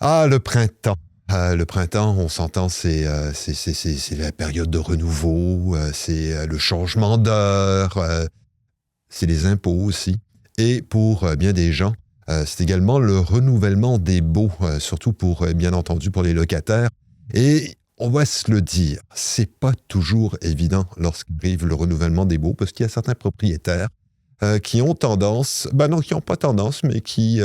Ah, le printemps. Le printemps, on s'entend, c'est la période de renouveau, c'est le changement d'heure, c'est les impôts aussi. Et pour bien des gens, c'est également le renouvellement des baux, surtout pour, bien entendu, pour les locataires. Et on va se le dire, c'est pas toujours évident lorsqu'arrive le renouvellement des baux, parce qu'il y a certains propriétaires qui ont tendance, qui n'ont pas tendance, mais qui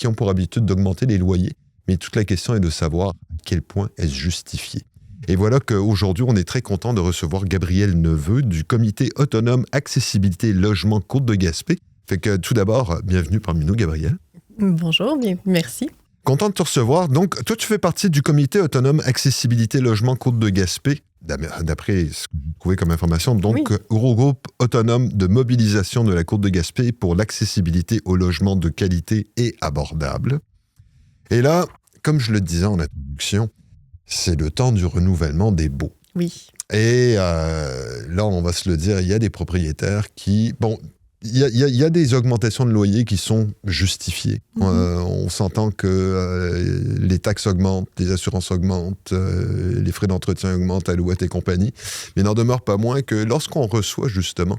ont pour habitude d'augmenter les loyers. Mais toute la question est de savoir à quel point est-ce justifié. Et voilà qu'aujourd'hui, on est très content de recevoir Gabrielle Neveu du Comité autonome accessibilité logement Côte-de-Gaspé. Fait que tout d'abord, bienvenue parmi nous, Gabrielle. Bonjour, bien, merci. Content de te recevoir. Donc, toi, tu fais partie du Comité autonome accessibilité logement Côte-de-Gaspé, d'après ce que j'ai trouvé comme information. Donc, oui. Groupe autonome de mobilisation de la Côte-de-Gaspé pour l'accessibilité au logement de qualité et abordable. Et là, comme je le disais en introduction, c'est le temps du renouvellement des baux. Oui. Et là, on va se le dire, il y a des propriétaires qui... Bon, il y a des augmentations de loyers qui sont justifiées. On s'entend que les taxes augmentent, les assurances augmentent, les frais d'entretien augmentent, Alouette et compagnie. Mais il n'en demeure pas moins que lorsqu'on reçoit justement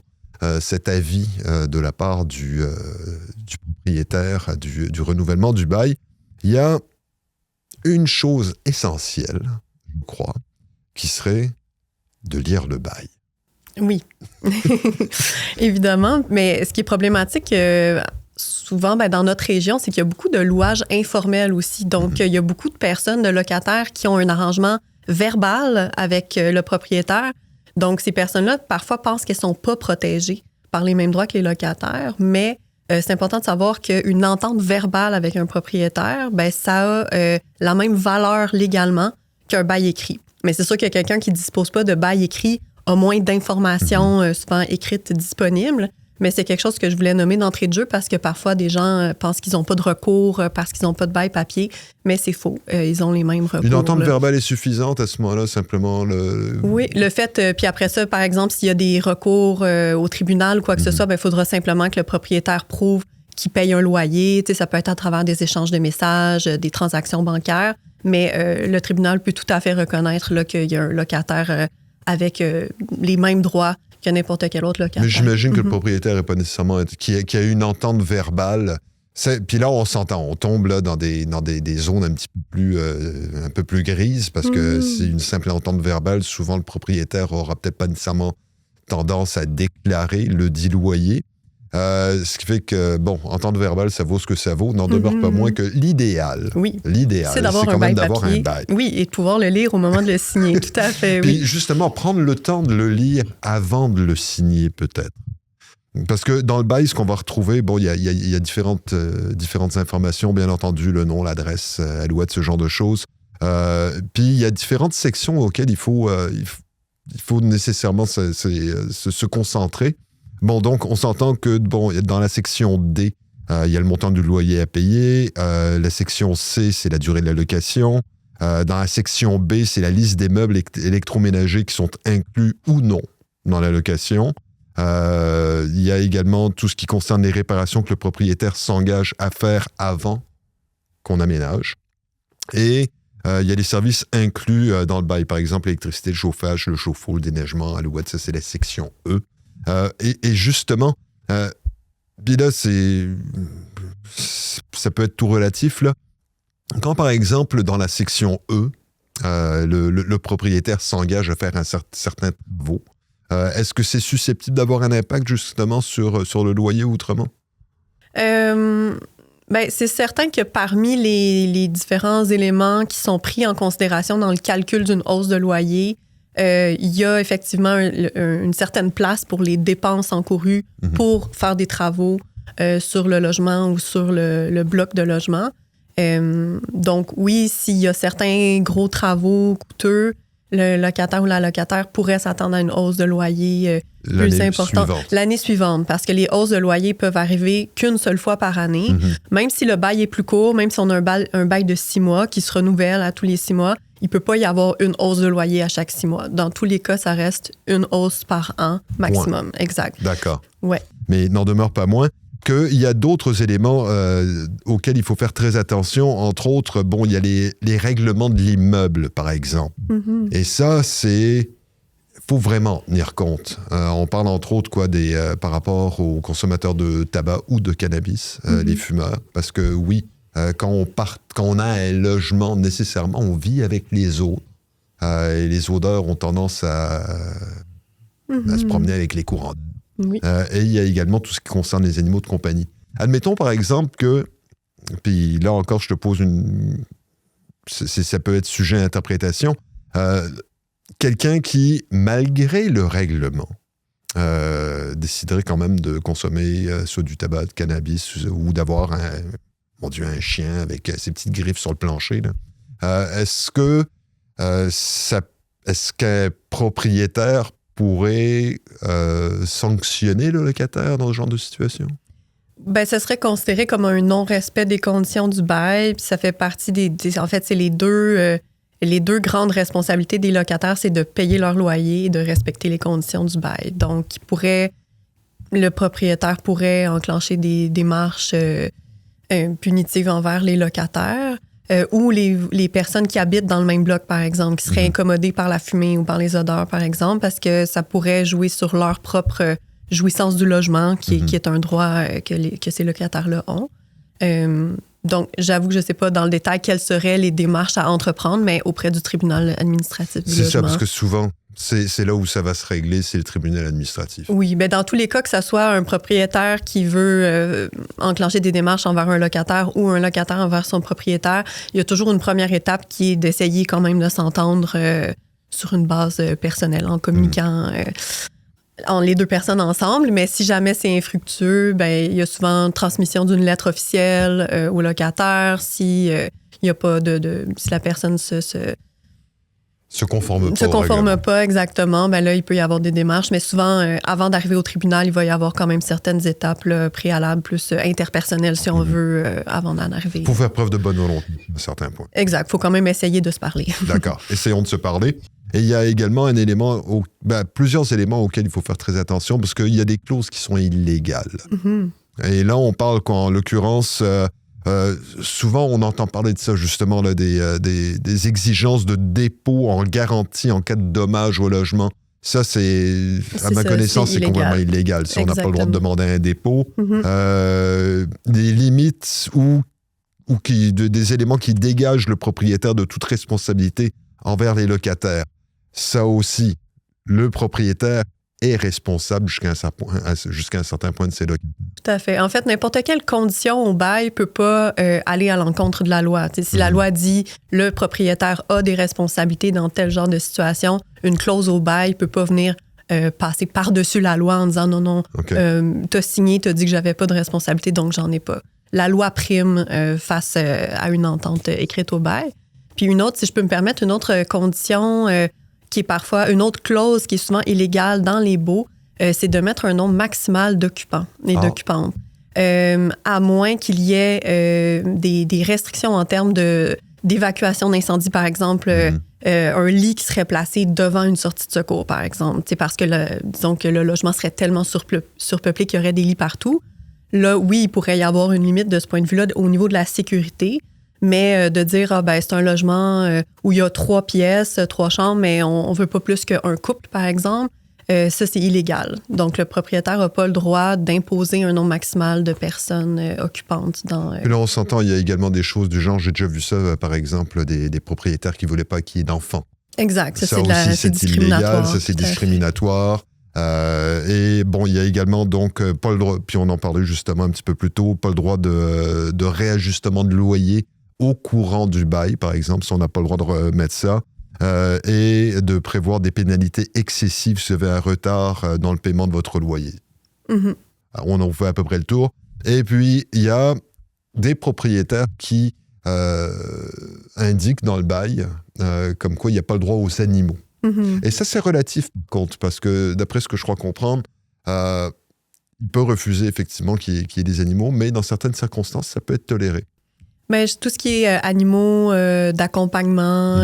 cet avis de la part du propriétaire, du renouvellement du bail, il y a une chose essentielle, je crois, qui serait de lire le bail. Oui, évidemment. Mais ce qui est problématique souvent dans notre région, c'est qu'il y a beaucoup de louages informels aussi. Donc, il y a beaucoup de personnes, de locataires qui ont un arrangement verbal avec le propriétaire. Donc, ces personnes-là, parfois, pensent qu'elles ne sont pas protégées par les mêmes droits que les locataires, mais c'est important de savoir qu'une entente verbale avec un propriétaire, ça a la même valeur légalement qu'un bail écrit. Mais c'est sûr que quelqu'un qui ne dispose pas de bail écrit a moins d'informations souvent écrites disponibles. Mais c'est quelque chose que je voulais nommer d'entrée de jeu parce que parfois, des gens pensent qu'ils n'ont pas de recours parce qu'ils n'ont pas de bail papier. Mais c'est faux. Ils ont les mêmes recours. Une entente verbale est suffisante à ce moment-là, simplement? Oui, le fait... puis après ça, par exemple, s'il y a des recours au tribunal ou quoi que ce soit, il faudra simplement que le propriétaire prouve qu'il paye un loyer. Ça peut être à travers des échanges de messages, des transactions bancaires. Mais le tribunal peut tout à fait reconnaître là, qu'il y a un locataire avec les mêmes droits que n'importe quel autre locataire. Mais j'imagine que le propriétaire n'est pas nécessairement... qu'il y a une entente verbale. Puis là, on s'entend. On tombe là, dans des zones un peu plus grises parce que c'est une simple entente verbale. Souvent, le propriétaire aura peut-être pas nécessairement tendance à déclarer le dit loyer. Ce qui fait que, entente verbale, ça vaut ce que ça vaut. N'en demeure pas moins que l'idéal. Oui. L'idéal, c'est quand même d'avoir un bail. Oui, et de pouvoir le lire au moment de le signer. Tout à fait, oui. Puis justement, prendre le temps de le lire avant de le signer, peut-être. Parce que dans le bail, ce qu'on va retrouver, il y a différentes informations, bien entendu, le nom, l'adresse, Alouette, ce genre de choses. Puis il y a différentes sections auxquelles il faut nécessairement se concentrer. Donc, on s'entend que dans la section D, il y a le montant du loyer à payer. La section C, c'est la durée de la location. Dans la section B, c'est la liste des meubles électroménagers qui sont inclus ou non dans la location. Il y a également tout ce qui concerne les réparations que le propriétaire s'engage à faire avant qu'on aménage. Et il y a les services inclus dans le bail, par exemple l'électricité, le chauffage, le chauffe-eau, le déneigement, Alouette, ça c'est la section E. Et justement, puis là, ça peut être tout relatif, là. Quand, par exemple, dans la section E, le propriétaire s'engage à faire certains travaux, est-ce que c'est susceptible d'avoir un impact, justement, sur le loyer ou autrement? C'est certain que parmi les différents éléments qui sont pris en considération dans le calcul d'une hausse de loyer, il y a effectivement une certaine place pour les dépenses encourues pour faire des travaux sur le logement ou sur le bloc de logement. Donc oui, s'il y a certains gros travaux coûteux, le locataire ou la locataire pourrait s'attendre à une hausse de loyer plus importante l'année suivante, parce que les hausses de loyer peuvent arriver qu'une seule fois par année. Même si le bail est plus court, même si on a un bail de 6 mois qui se renouvelle à tous les 6 mois, il ne peut pas y avoir une hausse de loyer à chaque 6 mois. Dans tous les cas, ça reste une hausse par an maximum. Exact. D'accord. Ouais. Mais il n'en demeure pas moins. qu'il y a d'autres éléments auxquels il faut faire très attention. Entre autres, bon, il y a les règlements de l'immeuble, par exemple. Mm-hmm. Et ça, faut vraiment tenir compte. On parle entre autres par rapport aux consommateurs de tabac ou de cannabis, les fumeurs. Parce que oui, quand on a un logement, nécessairement, on vit avec les autres. Et les odeurs ont tendance à se promener avec les courants. Oui. Et il y a également tout ce qui concerne les animaux de compagnie. Admettons par exemple que, puis là encore je te pose ça peut être sujet à interprétation, quelqu'un qui, malgré le règlement, déciderait quand même de consommer soit du tabac, de cannabis, ou d'avoir un chien avec ses petites griffes sur le plancher, là. Est-ce qu'un propriétaire pourrait sanctionner le locataire dans ce genre de situation? Ben, ça serait considéré comme un non-respect des conditions du bail. Puis ça fait partie en fait, c'est les deux grandes responsabilités des locataires, c'est de payer leur loyer et de respecter les conditions du bail. Donc, le propriétaire pourrait enclencher des démarches punitives envers les locataires. Ou les personnes qui habitent dans le même bloc, par exemple, qui seraient incommodées par la fumée ou par les odeurs, par exemple, parce que ça pourrait jouer sur leur propre jouissance du logement, qui est un droit que ces locataires-là ont. Donc, j'avoue que je ne sais pas dans le détail quelles seraient les démarches à entreprendre, mais auprès du tribunal administratif du logement. C'est ça, parce que souvent, c'est là où ça va se régler, c'est le tribunal administratif. Oui, bien dans tous les cas, que ce soit un propriétaire qui veut enclencher des démarches envers un locataire ou un locataire envers son propriétaire, il y a toujours une première étape qui est d'essayer quand même de s'entendre sur une base personnelle, en communiquant les deux personnes ensemble. Mais si jamais c'est infructueux, ben il y a souvent transmission d'une lettre officielle au locataire. Si il y a pas si la personne se conforme pas exactement, ben là, il peut y avoir des démarches. Mais souvent, avant d'arriver au tribunal, il va y avoir quand même certaines étapes là, préalables, plus interpersonnelles, si on veut, avant d'en arriver. Il faut faire preuve de bonne volonté à certains points. Exact. Il faut quand même essayer de se parler. D'accord. Essayons de se parler. Et il y a également plusieurs éléments auxquels il faut faire très attention, parce qu'il y a des clauses qui sont illégales. Mm-hmm. Et là, on parle en l'occurrence... souvent, on entend parler de ça, justement, là, des exigences de dépôt en garantie en cas de dommage au logement. Ça, à ma connaissance, c'est complètement illégal. Si on n'a pas le droit de demander un dépôt, des limites des éléments qui dégagent le propriétaire de toute responsabilité envers les locataires. Ça aussi, le propriétaire est responsable jusqu'à un certain point de ses locataires. Tout à fait. En fait, n'importe quelle condition au bail ne peut pas aller à l'encontre de la loi. T'sais, si la loi dit le propriétaire a des responsabilités dans tel genre de situation, une clause au bail ne peut pas venir passer par-dessus la loi en disant non, t'as signé, t'as dit que j'avais pas de responsabilité, donc j'en ai pas. La loi prime face à une entente écrite au bail. Puis une autre, si je peux me permettre, une autre condition qui est parfois une autre clause qui est souvent illégale dans les baux, c'est de mettre un nombre maximal d'occupants et d'occupantes. À moins qu'il y ait des restrictions en termes d'évacuation d'incendie, par exemple, un lit qui serait placé devant une sortie de secours, par exemple. C'est parce que, disons que le logement serait tellement surpeuplé qu'il y aurait des lits partout. Là, oui, il pourrait y avoir une limite de ce point de vue-là au niveau de la sécurité. Mais de dire, c'est un logement où il y a 3 pièces, 3 chambres, mais on veut pas plus qu'un couple, par exemple, ça, c'est illégal. Donc, le propriétaire n'a pas le droit d'imposer un nombre maximal de personnes occupantes. Puis là, on s'entend, il y a également des choses du genre, j'ai déjà vu ça, par exemple, des propriétaires qui ne voulaient pas qu'il y ait d'enfants. Exact. Ça c'est discriminatoire. Ça, c'est discriminatoire. Et bon, il y a également donc pas le droit, puis on en parlait justement un petit peu plus tôt, pas le droit de réajustement de loyer au courant du bail, par exemple, si on n'a pas le droit de remettre ça, et de prévoir des pénalités excessives si vous avez un retard dans le paiement de votre loyer. Mm-hmm. Alors, on en fait à peu près le tour. Et puis, il y a des propriétaires qui indiquent dans le bail comme quoi il n'y a pas le droit aux animaux. Mm-hmm. Et ça, c'est relatif, par contre, parce que d'après ce que je crois comprendre, il peut refuser effectivement qu'il y ait des animaux, mais dans certaines circonstances, ça peut être toléré. Mais tout ce qui est animaux d'accompagnement,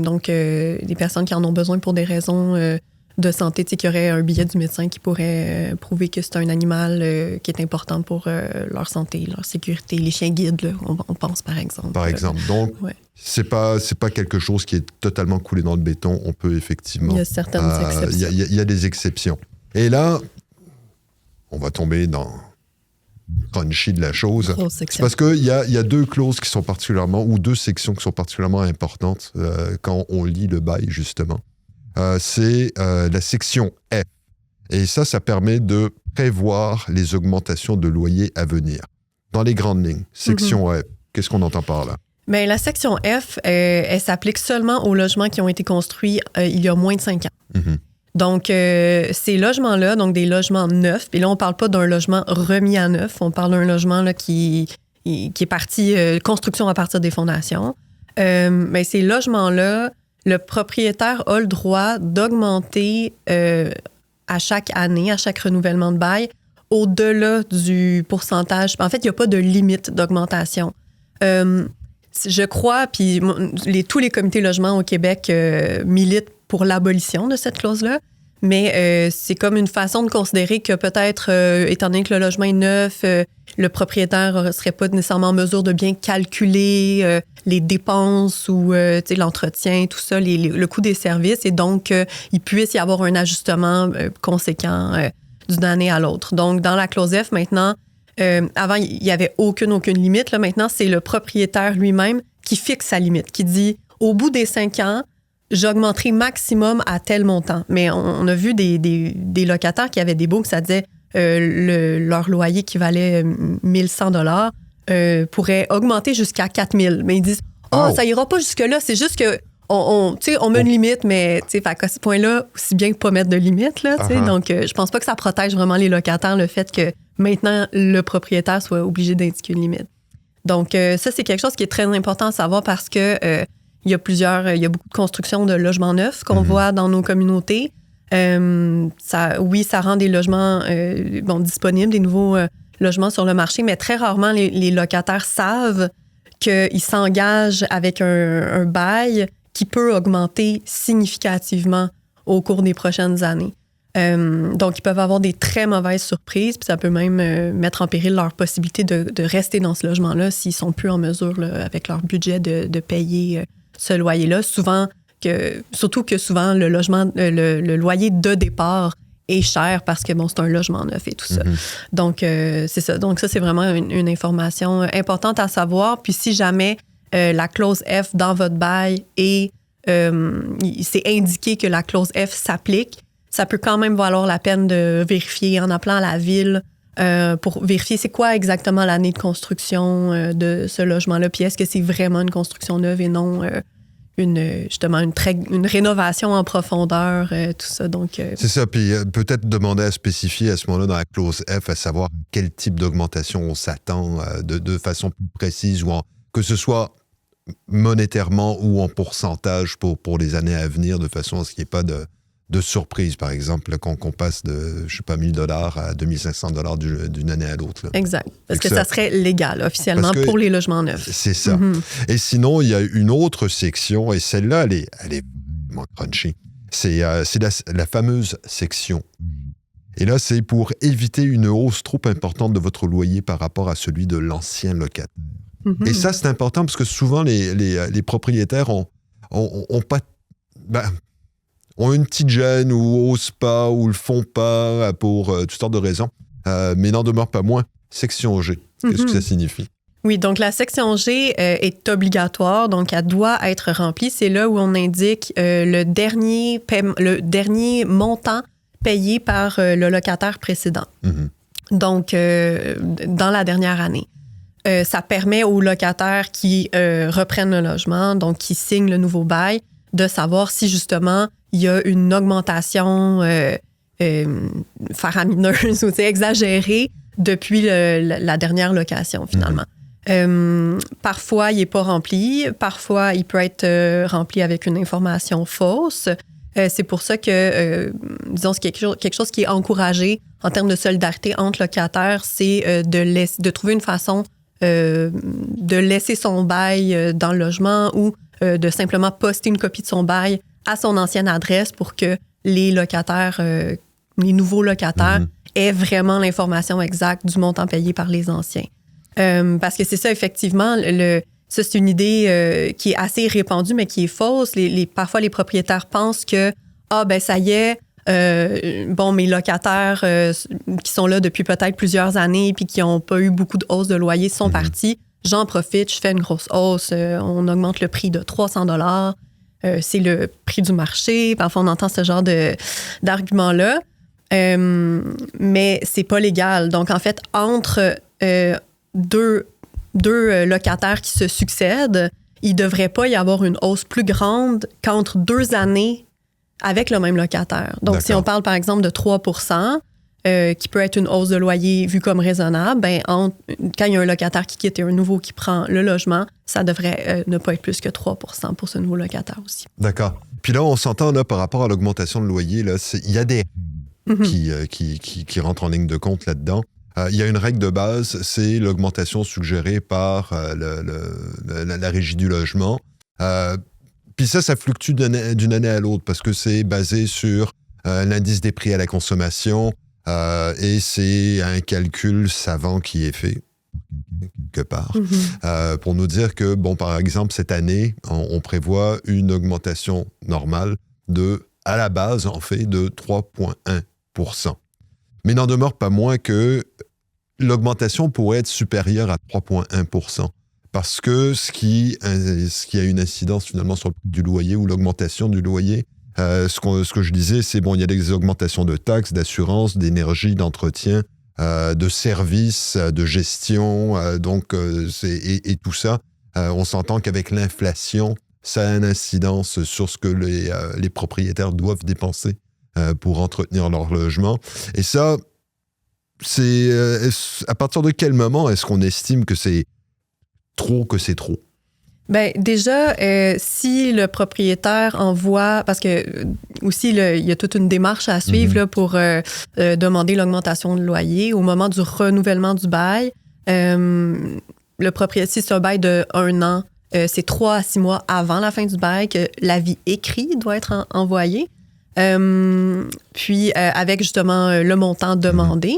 donc des personnes qui en ont besoin pour des raisons de santé, tu sais, qu'il y aurait un billet du médecin qui pourrait prouver que c'est un animal qui est important pour leur santé, leur sécurité. Les chiens guides, là, on pense par exemple. Par exemple. Donc, c'est pas quelque chose qui est totalement coulé dans le béton. On peut effectivement... Il y a certaines exceptions. Il y a des exceptions. Et là, on va tomber dans crunchy de la chose. C'est parce qu'il y a deux clauses qui sont particulièrement, ou deux sections qui sont particulièrement importantes quand on lit le bail, justement. C'est la section F. Et ça permet de prévoir les augmentations de loyer à venir. Dans les grandes lignes, section F, qu'est-ce qu'on entend par là? Bien, la section F, elle s'applique seulement aux logements qui ont été construits il y a moins de 5 ans. Donc, ces logements-là, donc des logements neufs, et là, on ne parle pas d'un logement remis à neuf, on parle d'un logement là, qui est parti, construction à partir des fondations. Mais ces logements-là, le propriétaire a le droit d'augmenter à chaque année, à chaque renouvellement de bail, au-delà du pourcentage. En fait, il n'y a pas de limite d'augmentation. Je crois, puis tous les comités logements au Québec militent pour l'abolition de cette clause-là, mais c'est comme une façon de considérer que peut-être, étant donné que le logement est neuf, le propriétaire ne serait pas nécessairement en mesure de bien calculer les dépenses ou l'entretien, tout ça, le coût des services, et donc il puisse y avoir un ajustement conséquent d'une année à l'autre. Donc, dans la clause F, maintenant, avant, il n'y avait aucune limite. Là, maintenant, c'est le propriétaire lui-même qui fixe sa limite, qui dit, au bout des 5 ans, j'augmenterai maximum à tel montant. Mais on a vu des locataires qui avaient des baux que ça disait leur loyer qui valait 1 100 $ pourrait augmenter jusqu'à 4 000. Mais ils disent, ça ira pas jusque-là, c'est juste que on met une limite, mais à ce point-là, aussi bien que pas mettre de limite. Là, donc, je pense pas que ça protège vraiment les locataires, le fait que maintenant, le propriétaire soit obligé d'indiquer une limite. Donc, ça, c'est quelque chose qui est très important à savoir parce que il y a beaucoup de constructions de logements neufs qu'on voit dans nos communautés. Ça rend des logements disponibles, des nouveaux logements sur le marché, mais très rarement, les locataires savent qu'ils s'engagent avec un bail qui peut augmenter significativement au cours des prochaines années. Donc, ils peuvent avoir des très mauvaises surprises, puis ça peut même mettre en péril leur possibilité de rester dans ce logement-là s'ils sont plus en mesure, là, avec leur budget, de payer ce loyer-là. Surtout que souvent, le loyer de départ est cher parce que, c'est un logement neuf et tout ça. Donc, c'est ça. Donc, ça, c'est vraiment une information importante à savoir. Puis, si jamais la clause F dans votre bail et c'est indiqué que la clause F s'applique, ça peut quand même valoir la peine de vérifier en appelant à la ville pour vérifier c'est quoi exactement l'année de construction de ce logement-là, puis est-ce que c'est vraiment une construction neuve et non une rénovation en profondeur, tout ça. Donc, c'est ça, puis peut-être demander à spécifier à ce moment-là dans la clause F, à savoir quel type d'augmentation on s'attend de façon plus précise, ou que ce soit monétairement ou en pourcentage pour les années à venir, de façon à ce qu'il n'y ait pas de surprise, par exemple, qu'on passe de, je sais pas, 1 000 $ à 2 500 $ d'une année à l'autre. Là. Exact. Parce que ça serait légal, officiellement, pour les logements neufs. C'est ça. Et sinon, il y a une autre section, et celle-là, elle est vraiment crunchy. C'est la fameuse section. Et là, c'est pour éviter une hausse trop importante de votre loyer par rapport à celui de l'ancien locataire. Et ça, c'est important parce que souvent, les propriétaires ont une petite gêne ou osent pas ou le font pas pour toutes sortes de raisons. Mais n'en demeure pas moins. Section G, qu'est-ce que ça signifie? Oui, donc la section G est obligatoire, donc elle doit être remplie. C'est là où on indique le dernier montant payé par le locataire précédent. Donc, dans la dernière année. Ça permet aux locataires qui reprennent le logement, donc qui signent le nouveau bail, de savoir si justement il y a une augmentation faramineuse ou exagérée depuis la dernière location, finalement. Parfois, il n'est pas rempli. Parfois, il peut être rempli avec une information fausse. C'est pour ça que, disons, c'est quelque chose qui est encouragé en termes de solidarité entre locataires, c'est de trouver une façon de laisser son bail dans le logement ou de simplement poster une copie de son bail à son ancienne adresse pour que les locataires, les nouveaux locataires aient vraiment l'information exacte du montant payé par les anciens. Parce que c'est ça, effectivement, ça, c'est une idée qui est assez répandue, mais qui est fausse. Parfois, les propriétaires pensent que, ça y est, mes locataires qui sont là depuis peut-être plusieurs années puis qui n'ont pas eu beaucoup de hausse de loyer sont partis. J'en profite, je fais une grosse hausse, on augmente le prix de 300 $, c'est le prix du marché. Parfois, on entend ce genre d'argument-là, mais c'est pas légal. Donc, en fait, entre deux locataires qui se succèdent, il ne devrait pas y avoir une hausse plus grande qu'entre 2 années avec le même locataire. Donc, D'accord. si on parle, par exemple, de 3 %, qui peut être une hausse de loyer vue comme raisonnable, quand il y a un locataire qui quitte et un nouveau qui prend le logement, ça devrait ne pas être plus que 3 % pour ce nouveau locataire aussi. D'accord. Puis là, on s'entend là, par rapport à l'augmentation de loyer, il y a des qui rentrent en ligne de compte là-dedans. Il y a une règle de base, c'est l'augmentation suggérée par la Régie du logement. Puis ça fluctue d'une année à l'autre parce que c'est basé sur l'indice des prix à la consommation et c'est un calcul savant qui est fait quelque part pour nous dire que, par exemple, cette année, on prévoit une augmentation normale à la base, en fait, de 3,1 %. Mais n'en demeure pas moins que l'augmentation pourrait être supérieure à 3,1 % parce que ce qui a une incidence finalement sur le prix du loyer ou l'augmentation du loyer, ce que je disais, c'est il y a des augmentations de taxes, d'assurance, d'énergie, d'entretien, de services, de gestion, et tout ça. On s'entend qu'avec l'inflation, ça a une incidence sur ce que les propriétaires doivent dépenser pour entretenir leur logement. Et ça, c'est à partir de quel moment est-ce qu'on estime que c'est trop? Bien, déjà, si le propriétaire envoie, parce que aussi, il y a toute une démarche à suivre là, pour demander l'augmentation de loyer au moment du renouvellement du bail. Le propriétaire, si c'est un bail de 1 an, c'est 3 à 6 mois avant la fin du bail que l'avis écrit doit être envoyé. Puis, avec justement le montant demandé.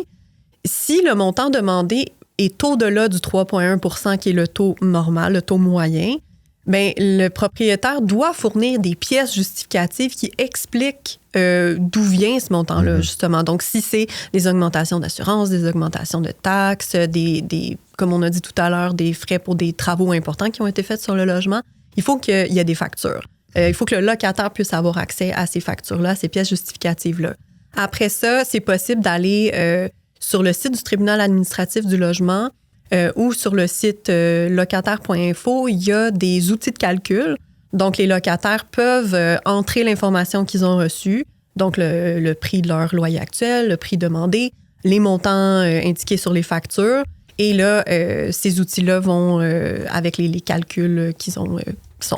Si le montant demandé est au-delà du 3,1 % qui est le taux normal, le taux moyen, bien, le propriétaire doit fournir des pièces justificatives qui expliquent d'où vient ce montant-là, justement. Donc, si c'est des augmentations d'assurance, des augmentations de taxes, comme on a dit tout à l'heure, des frais pour des travaux importants qui ont été faits sur le logement, il faut qu'il y ait des factures. Il faut que le locataire puisse avoir accès à ces factures-là, à ces pièces justificatives-là. Après ça, c'est possible d'aller sur le site du tribunal administratif du logement ou sur le site locataire.info, il y a des outils de calcul. Donc, les locataires peuvent entrer l'information qu'ils ont reçue, donc le prix de leur loyer actuel, le prix demandé, les montants indiqués sur les factures. Et là, ces outils-là vont, avec les calculs qu'ils sont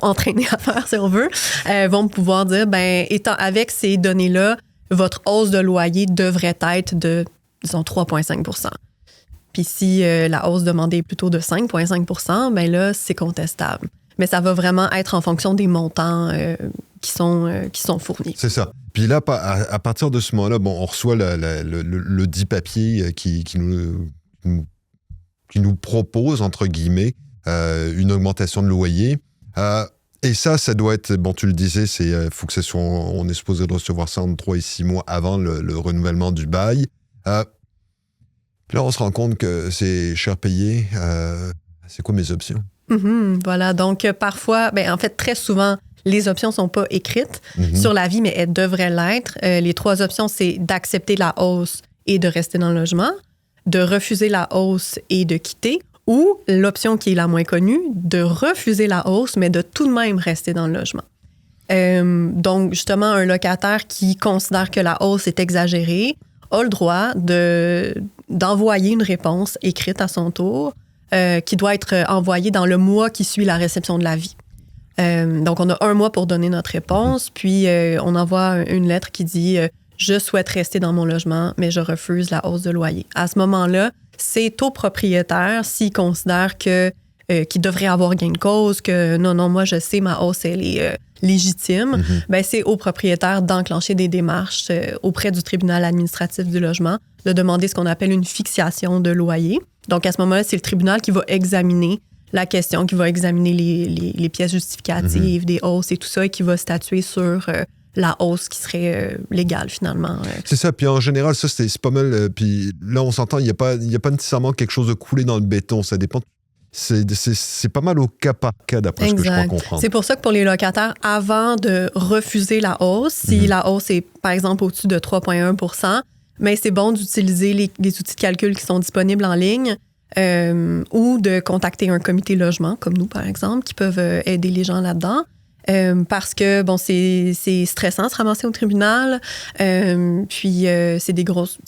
entraînés à faire, si on veut, vont pouvoir dire, avec ces données-là, votre hausse de loyer devrait être de, disons, 3,5 %. Puis si la hausse demandée est plutôt de 5,5 %, bien là, c'est contestable. Mais ça va vraiment être en fonction des montants qui sont fournis. C'est ça. Puis là, à partir de ce moment-là, on reçoit le dit papier qui nous propose, entre guillemets, une augmentation de loyer. Et ça doit être, tu le disais, faut que on est supposé de recevoir ça entre 3 et 6 mois avant le renouvellement du bail. Puis là, on se rend compte que c'est cher payé. C'est quoi mes options? Voilà, donc parfois, en fait, très souvent, les options ne sont pas écrites sur l'avis, mais elles devraient l'être. Les 3 options, c'est d'accepter la hausse et de rester dans le logement, de refuser la hausse et de quitter, ou l'option qui est la moins connue, de refuser la hausse, mais de tout de même rester dans le logement. Donc, justement, un locataire qui considère que la hausse est exagérée a le droit d'envoyer une réponse écrite à son tour qui doit être envoyée dans le mois qui suit la réception de l'avis. Donc, on a 1 mois pour donner notre réponse, puis on envoie une lettre qui dit « Je souhaite rester dans mon logement, mais je refuse la hausse de loyer ». À ce moment-là, c'est au propriétaire, s'il considère qu'il qui devrait avoir gain de cause, que non, moi, je sais, ma hausse, elle est légitime, ben, c'est au propriétaire d'enclencher des démarches auprès du tribunal administratif du logement, de demander ce qu'on appelle une fixation de loyer. Donc, à ce moment-là, c'est le tribunal qui va examiner la question, qui va examiner les pièces justificatives des hausses et tout ça, et qui va statuer sur la hausse qui serait légale, finalement. C'est ça. Puis en général, ça, c'est pas mal. Puis là, on s'entend, il n'y a pas nécessairement quelque chose de coulé dans le béton. Ça dépend. C'est pas mal au cas par cas, d'après ce que je crois comprendre. C'est pour ça que pour les locataires, avant de refuser la hausse, si la hausse est, par exemple, au-dessus de 3,1 %, mais c'est bon d'utiliser les outils de calcul qui sont disponibles en ligne ou de contacter un comité logement, comme nous, par exemple, qui peuvent aider les gens là-dedans. Parce que, bon, c'est stressant de se ramasser au tribunal. Puis, c'est des grosses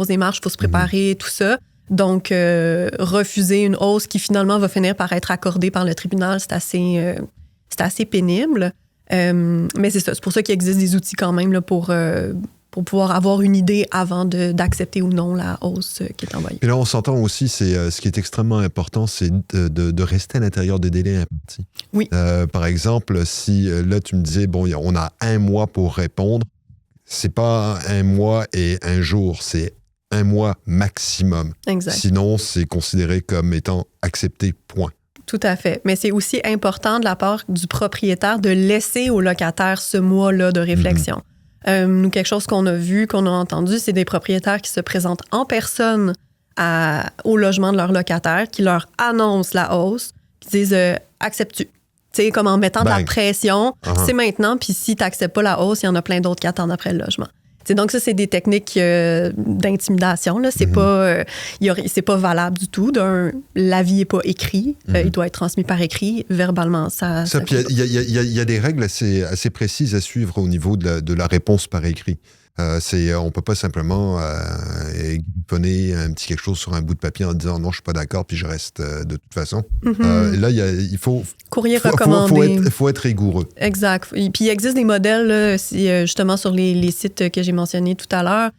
démarches, il faut se préparer, tout ça. Donc, refuser une hausse qui finalement va finir par être accordée par le tribunal, c'est assez pénible. Mais c'est pour ça qu'il existe des outils quand même là, pour pouvoir avoir une idée avant d'accepter ou non la hausse qui est envoyée. Et là, on s'entend aussi, ce qui est extrêmement important, c'est de rester à l'intérieur des délais impartis. Oui. Par exemple, si là, tu me disais, bon, on a 1 mois pour répondre, c'est pas 1 mois et 1 jour, c'est 1 mois maximum. Exact. Sinon, c'est considéré comme étant accepté, point. Tout à fait. Mais c'est aussi important de la part du propriétaire de laisser au locataire ce mois-là de réflexion. Nous, quelque chose qu'on a vu, qu'on a entendu, c'est des propriétaires qui se présentent en personne au logement de leur locataire, qui leur annoncent la hausse, qui disent « acceptes-tu ». Tu sais, comme en mettant de la pression, c'est maintenant, puis si tu n'acceptes pas la hausse, il y en a plein d'autres qui attendent après le logement. T'sais, donc ça, c'est des techniques d'intimidation. Là. C'est c'est pas valable du tout. L'avis n'est pas écrit. Il doit être transmis par écrit. Verbalement, ça puis il y a des règles assez précises à suivre au niveau de la réponse par écrit. On ne peut pas simplement griffonner un petit quelque chose sur un bout de papier en disant non, je ne suis pas d'accord, puis je reste de toute façon. Là, il faut... Courrier recommandé. Il faut être rigoureux. Exact. Et puis, il existe des modèles, là, justement, sur les sites que j'ai mentionnés tout à l'heure.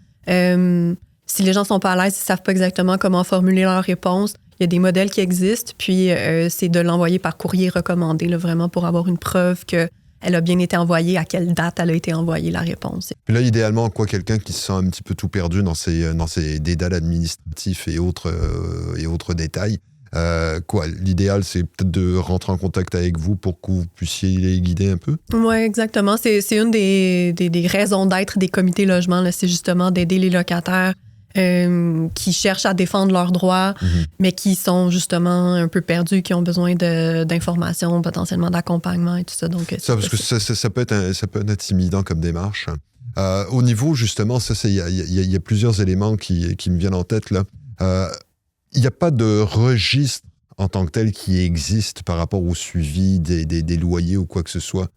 Si les gens ne sont pas à l'aise, ils ne savent pas exactement comment formuler leur réponse, il y a des modèles qui existent, puis c'est de l'envoyer par courrier recommandé, là, vraiment pour avoir une preuve qu'elle a bien été envoyée, à quelle date elle a été envoyée, la réponse. Puis là, idéalement, quelqu'un qui se sent un petit peu tout perdu dans ses dédales administratifs et autres détails, l'idéal, c'est peut-être de rentrer en contact avec vous pour que vous puissiez les guider un peu? Oui, exactement. C'est une des raisons d'être des comités logement, là, c'est justement d'aider les locataires qui cherchent à défendre leurs droits, mais qui sont justement un peu perdus, qui ont besoin d'informations, potentiellement d'accompagnement et tout ça. Donc, parce que ça peut être intimidant comme démarche. Au niveau, justement, il y a plusieurs éléments qui me viennent en tête, là. Il n'y a pas de registre en tant que tel qui existe par rapport au suivi des loyers ou quoi que ce soit.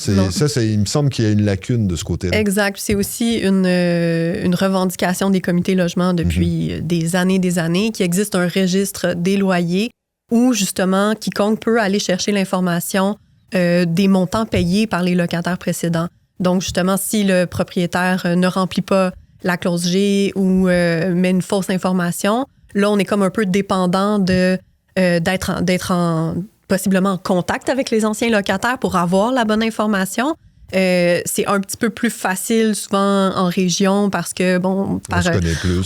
Il me semble qu'il y a une lacune de ce côté-là. Exact. C'est aussi une revendication des comités logements depuis des années, qu'il existe un registre des loyers où, justement, quiconque peut aller chercher l'information des montants payés par les locataires précédents. Donc, justement, si le propriétaire ne remplit pas la clause G ou met une fausse information, là, on est comme un peu dépendant d'être possiblement en contact avec les anciens locataires pour avoir la bonne information. C'est un petit peu plus facile souvent en région parce que, bon,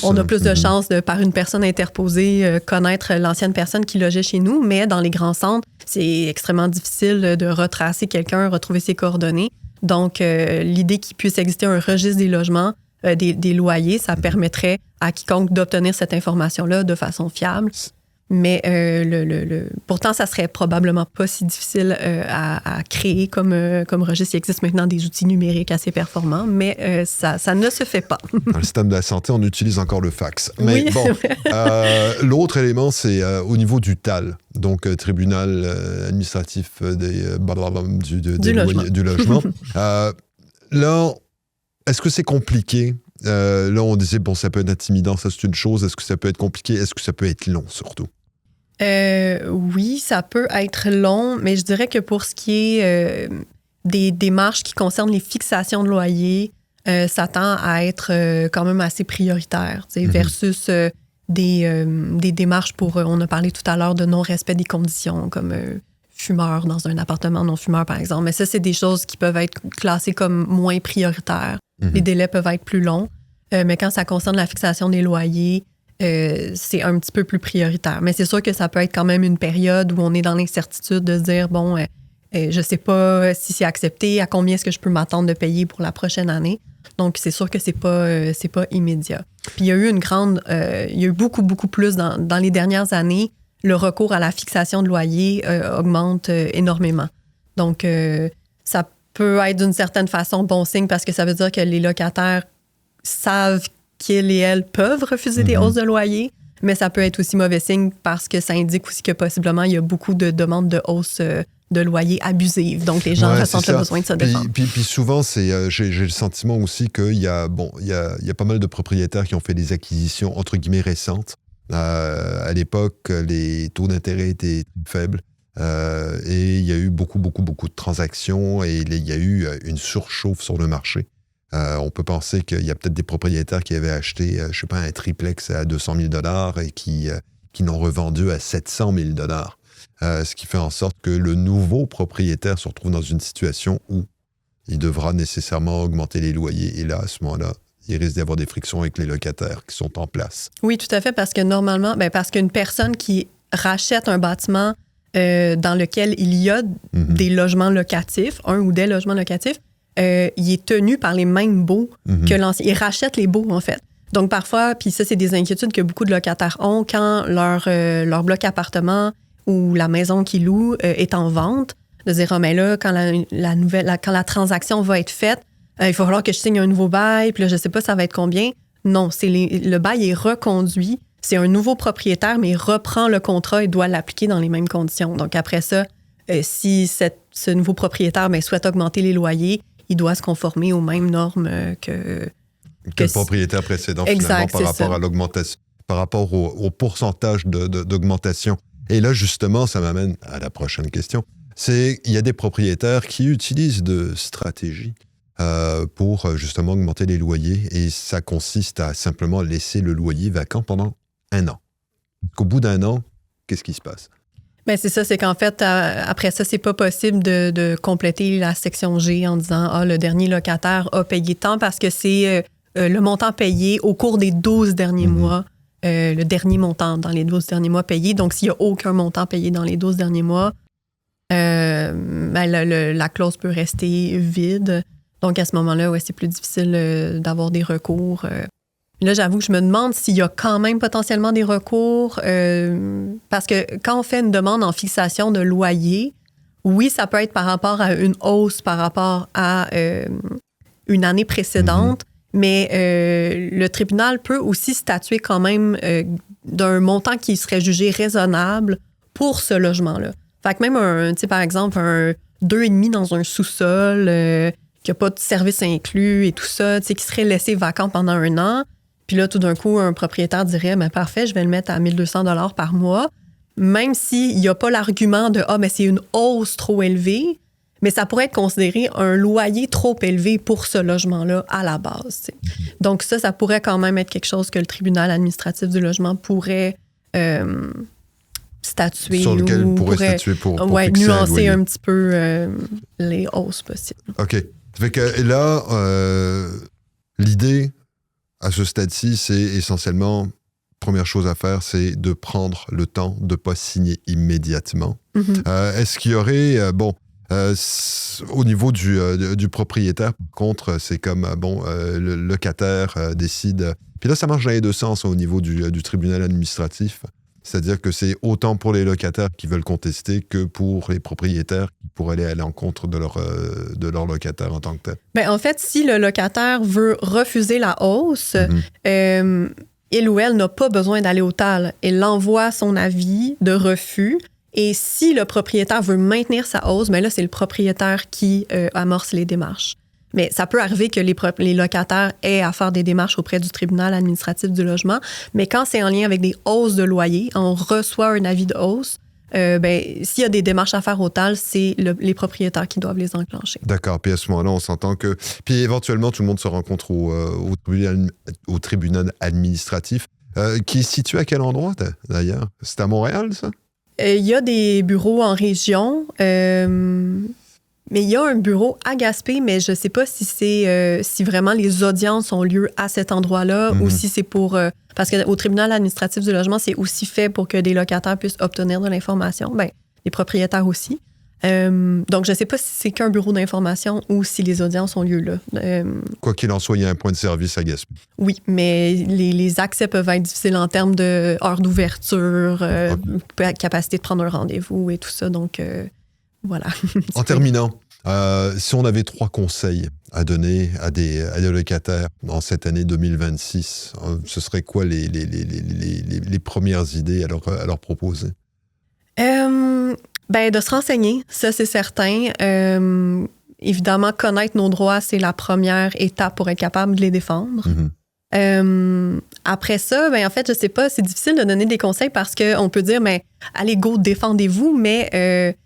on a plus de chances de, par une personne interposée, connaître l'ancienne personne qui logeait chez nous, mais dans les grands centres, c'est extrêmement difficile de retracer quelqu'un, retrouver ses coordonnées. Donc, l'idée qu'il puisse exister un registre des logements, des loyers, ça permettrait à quiconque d'obtenir cette information-là de façon fiable. Mais pourtant, ça serait probablement pas si difficile à créer comme registre. Il existe maintenant des outils numériques assez performants, mais ça ne se fait pas. Dans le système de la santé, on utilise encore le fax. Mais oui, bon, l'autre élément, c'est au niveau du TAL, donc tribunal administratif du logement. Là, est-ce que c'est compliqué? Là, on disait, bon, ça peut être intimidant, ça c'est une chose. Est-ce que ça peut être compliqué? Est-ce que ça peut être long, surtout? Oui, ça peut être long, mais je dirais que pour ce qui est des démarches qui concernent les fixations de loyer, ça tend à être quand même assez prioritaire, versus des démarches pour, on a parlé tout à l'heure de non-respect des conditions, comme fumeur dans un appartement non-fumeur, par exemple. Mais ça, c'est des choses qui peuvent être classées comme moins prioritaires. Les délais peuvent être plus longs. Mais quand ça concerne la fixation des loyers, c'est un petit peu plus prioritaire. Mais c'est sûr que ça peut être quand même une période où on est dans l'incertitude de se dire, bon, je sais pas si c'est accepté, à combien est-ce que je peux m'attendre de payer pour la prochaine année. Donc, c'est sûr que c'est pas immédiat. Puis, il y a eu il y a eu beaucoup, beaucoup plus dans les dernières années. Le recours à la fixation de loyer augmente énormément. Donc, ça peut être d'une certaine façon bon signe parce que ça veut dire que les locataires savent qu'ils et elles peuvent refuser des hausses de loyer, mais ça peut être aussi mauvais signe parce que ça indique aussi que possiblement il y a beaucoup de demandes de hausse de loyer abusives. Donc, les gens ressentent le besoin de se défendre. Puis souvent, j'ai le sentiment aussi qu'il y a pas mal de propriétaires qui ont fait des acquisitions entre guillemets récentes. À l'époque, les taux d'intérêt étaient faibles et il y a eu beaucoup de transactions et il y a eu une surchauffe sur le marché. On peut penser qu'il y a peut-être des propriétaires qui avaient acheté, je sais pas, un triplex à 200 000 $ et qui l'ont revendu à 700 000 $. Ce qui fait en sorte que le nouveau propriétaire se retrouve dans une situation où il devra nécessairement augmenter les loyers. Et là, à ce moment-là, il risque d'y avoir des frictions avec les locataires qui sont en place. Oui, tout à fait, parce que normalement, parce qu'une personne qui rachète un bâtiment dans lequel il y a des logements locatifs, un ou des logements locatifs, il est tenu par les mêmes baux que l'ancien. Il rachète les baux, en fait. Donc, parfois, puis ça, c'est des inquiétudes que beaucoup de locataires ont quand leur bloc appartement ou la maison qu'ils louent est en vente, de dire, mais là, quand quand la transaction va être faite, il va falloir que je signe un nouveau bail, puis là, je sais pas, ça va être combien. Non, le bail est reconduit. C'est un nouveau propriétaire, mais il reprend le contrat et doit l'appliquer dans les mêmes conditions. Donc, après ça, si ce nouveau propriétaire souhaite augmenter les loyers, il doit se conformer aux mêmes normes que le propriétaire précédent, finalement, par rapport à l'augmentation, par rapport au pourcentage d'augmentation. Et là, justement, ça m'amène à la prochaine question. Il y a des propriétaires qui utilisent de stratégies pour justement augmenter les loyers et ça consiste à simplement laisser le loyer vacant pendant 1 an. Au bout d'1 an, qu'est-ce qui se passe? Bien, c'est ça, c'est qu'en fait, après ça, c'est pas possible de compléter la section G en disant « le dernier locataire a payé tant » parce que c'est le montant payé au cours des 12 derniers mois, le dernier montant dans les 12 derniers mois payé. Donc, s'il n'y a aucun montant payé dans les 12 derniers mois, la clause peut rester vide. Donc, à ce moment-là, c'est plus difficile d'avoir des recours. Là, j'avoue que je me demande s'il y a quand même potentiellement des recours. Parce que quand on fait une demande en fixation de loyer, oui, ça peut être par rapport à une hausse par rapport à une année précédente, mais le tribunal peut aussi statuer quand même d'un montant qui serait jugé raisonnable pour ce logement-là. Fait que même, par exemple, un 2,5 dans un sous-sol qui n'a pas de service inclus et tout ça, qui serait laissé vacant pendant 1 an. Puis là, tout d'un coup, un propriétaire dirait, parfait, je vais le mettre à 1 200 $ par mois, même s'il n'y a pas l'argument de, mais c'est une hausse trop élevée, mais ça pourrait être considéré un loyer trop élevé pour ce logement-là à la base. T'sais. Donc ça pourrait quand même être quelque chose que le tribunal administratif du logement pourrait statuer. Sur lequel il pourrait statuer pour fixer nuancer un petit peu les hausses possibles. OK. Ça fait que là, l'idée, à ce stade-ci, c'est essentiellement, première chose à faire, c'est de prendre le temps de ne pas signer immédiatement. Est-ce qu'il y aurait, au niveau du propriétaire, par contre, c'est comme, le locataire décide... Puis là, ça marche dans les deux sens au niveau du tribunal administratif. C'est-à-dire que c'est autant pour les locataires qui veulent contester que pour les propriétaires qui pourraient aller à l'encontre de leur locataire en tant que tel. Bien, en fait, si le locataire veut refuser la hausse, il ou elle n'a pas besoin d'aller au TAL. Il envoie son avis de refus. Et si le propriétaire veut maintenir sa hausse, bien là, c'est le propriétaire qui amorce les démarches. Mais ça peut arriver que les locataires aient à faire des démarches auprès du tribunal administratif du logement. Mais quand c'est en lien avec des hausses de loyer, on reçoit un avis de hausse. S'il y a des démarches à faire au TAL, c'est les propriétaires qui doivent les enclencher. D'accord. Puis à ce moment-là, on s'entend que... Puis éventuellement, tout le monde se rencontre au tribunal administratif. Qui est situé à quel endroit, d'ailleurs? C'est à Montréal, ça? Il y a des bureaux en région, mais il y a un bureau à Gaspé, mais je ne sais pas si c'est si vraiment les audiences ont lieu à cet endroit-là ou si c'est pour... parce qu'au tribunal administratif du logement, c'est aussi fait pour que des locataires puissent obtenir de l'information. Bien, les propriétaires aussi. Donc, je ne sais pas si c'est qu'un bureau d'information ou si les audiences ont lieu là. Quoi qu'il en soit, il y a un point de service à Gaspé. Oui, mais les accès peuvent être difficiles en termes d'heures d'ouverture, capacité de prendre un rendez-vous et tout ça. Donc, voilà. En terminant, si on avait 3 conseils à donner à des locataires en cette année 2026, ce serait quoi les premières idées à leur proposer? Ben, de se renseigner, ça c'est certain. Évidemment, connaître nos droits, c'est la première étape pour être capable de les défendre. Après ça, ben, en fait, je sais pas, c'est difficile de donner des conseils parce qu'on peut dire, mais allez, go, défendez-vous, mais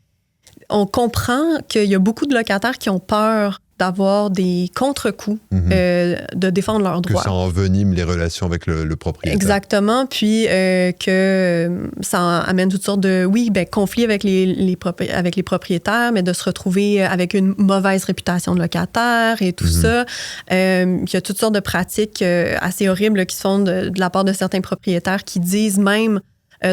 on comprend qu'il y a beaucoup de locataires qui ont peur d'avoir des contre-coups, de défendre leurs droits. Que ça envenime les relations avec le propriétaire. Exactement, puis que ça amène toutes sortes de, conflits avec les propriétaires, mais de se retrouver avec une mauvaise réputation de locataire et tout ça. Il y a toutes sortes de pratiques assez horribles là, qui se font de la part de certains propriétaires qui disent même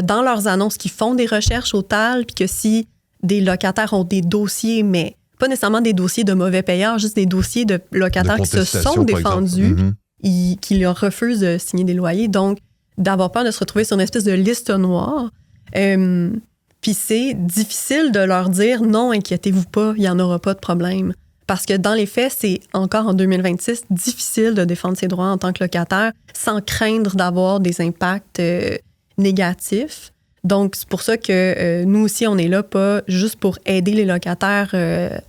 dans leurs annonces qu'ils font des recherches au TAL, puis que si des locataires ont des dossiers, mais pas nécessairement des dossiers de mauvais payeurs, juste des dossiers de locataires qui se sont défendus, qui leur refusent de signer des loyers. Donc, d'avoir peur de se retrouver sur une espèce de liste noire. Puis c'est difficile de leur dire « Non, inquiétez-vous pas, il n'y en aura pas de problème ». Parce que dans les faits, c'est encore en 2026 difficile de défendre ses droits en tant que locataire sans craindre d'avoir des impacts négatifs. Donc, c'est pour ça que nous aussi, on est là pas juste pour aider les locataires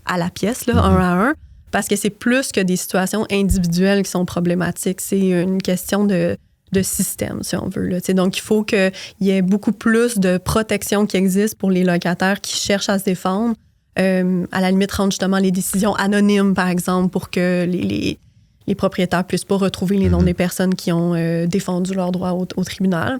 à la pièce, là, un à un, parce que c'est plus que des situations individuelles qui sont problématiques. C'est une question de système, si on veut. Là. Donc, il faut qu'il y ait beaucoup plus de protection qui existe pour les locataires qui cherchent à se défendre. À la limite, rendre justement les décisions anonymes, par exemple, pour que les propriétaires ne puissent pas retrouver les noms des personnes qui ont défendu leurs droits au tribunal.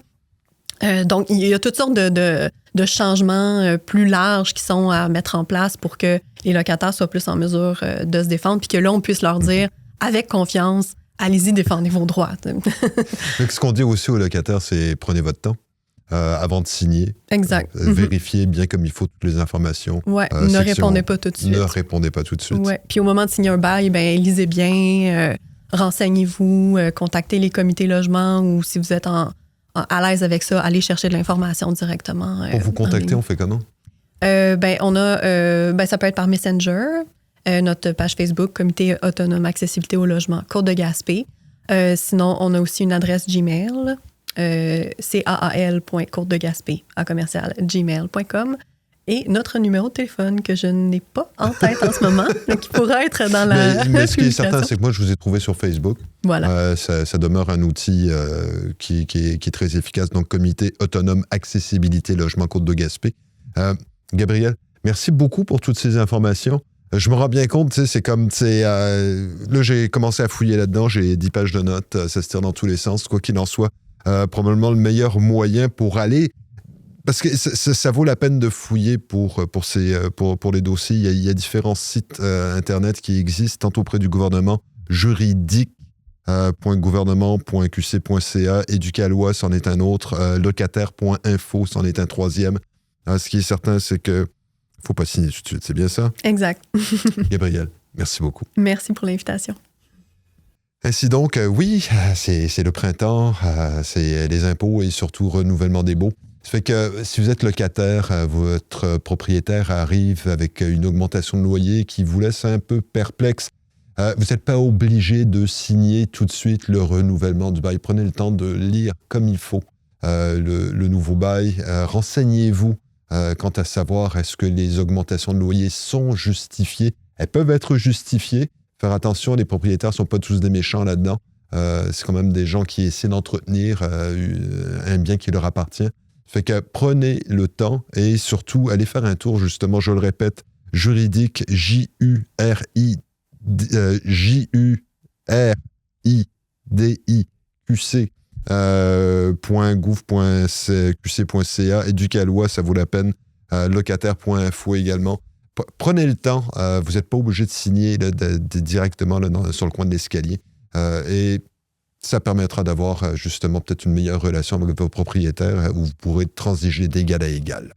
Donc, il y a toutes sortes de changements plus larges qui sont à mettre en place pour que les locataires soient plus en mesure de se défendre, puis que là, on puisse leur dire, avec confiance, allez-y, défendez vos droits. Donc, ce qu'on dit aussi aux locataires, c'est prenez votre temps avant de signer. Exact. Vérifiez bien comme il faut toutes les informations. Ouais, ne répondez pas tout de suite. Ne répondez pas tout de suite. Ouais. Puis au moment de signer un bail, ben lisez bien, renseignez-vous, contactez les comités logement ou si vous êtes à l'aise avec ça, allez chercher de l'information directement. Pour vous contacter, on fait comment? On a, ça peut être par Messenger, notre page Facebook, Comité autonome accessibilité au logement, Côte-de-Gaspé. Sinon, on a aussi une adresse Gmail, caal.côte-de-gaspé@gmail.com. Et notre numéro de téléphone que je n'ai pas en tête en ce moment, mais qui pourrait être dans la. Mais ce qui est certain, c'est que moi, je vous ai trouvé sur Facebook. Voilà. Ça demeure un outil qui est très efficace. Donc, Comité autonome accessibilité logement Côte-de-Gaspé. Gabriel, merci beaucoup pour toutes ces informations. Je me rends bien compte, c'est comme, là, j'ai commencé à fouiller là-dedans, j'ai 10 pages de notes, ça se tire dans tous les sens. Quoi qu'il en soit, probablement le meilleur moyen pour aller. Parce que ça vaut la peine de fouiller pour les dossiers. Il y a différents sites Internet qui existent, tant auprès du gouvernement, juridique.gouvernement.qc.ca, Éducalois, c'en est un autre, locataire.info, c'en est un troisième. Ce qui est certain, c'est que faut pas signer tout de suite, c'est bien ça? Exact. Gabriel, merci beaucoup. Merci pour l'invitation. Ainsi donc, oui, c'est le printemps, c'est les impôts et surtout renouvellement des baux. Ça fait que si vous êtes locataire, votre propriétaire arrive avec une augmentation de loyer qui vous laisse un peu perplexe. Vous n'êtes pas obligé de signer tout de suite le renouvellement du bail. Prenez le temps de lire comme il faut le nouveau bail. Renseignez-vous quant à savoir est-ce que les augmentations de loyer sont justifiées. Elles peuvent être justifiées. Faire attention, les propriétaires ne sont pas tous des méchants là-dedans. C'est quand même des gens qui essaient d'entretenir un bien qui leur appartient. Fait que prenez le temps et surtout, allez faire un tour, justement, je le répète, juridique, JURIDIQC .gouv.qc.ca, Éducalois, ça vaut la peine, locataire.info également. Prenez le temps, vous n'êtes pas obligé de signer là, directement là, sur le coin de l'escalier. Et ça permettra d'avoir justement peut-être une meilleure relation avec vos propriétaires où vous pourrez transiger d'égal à égal.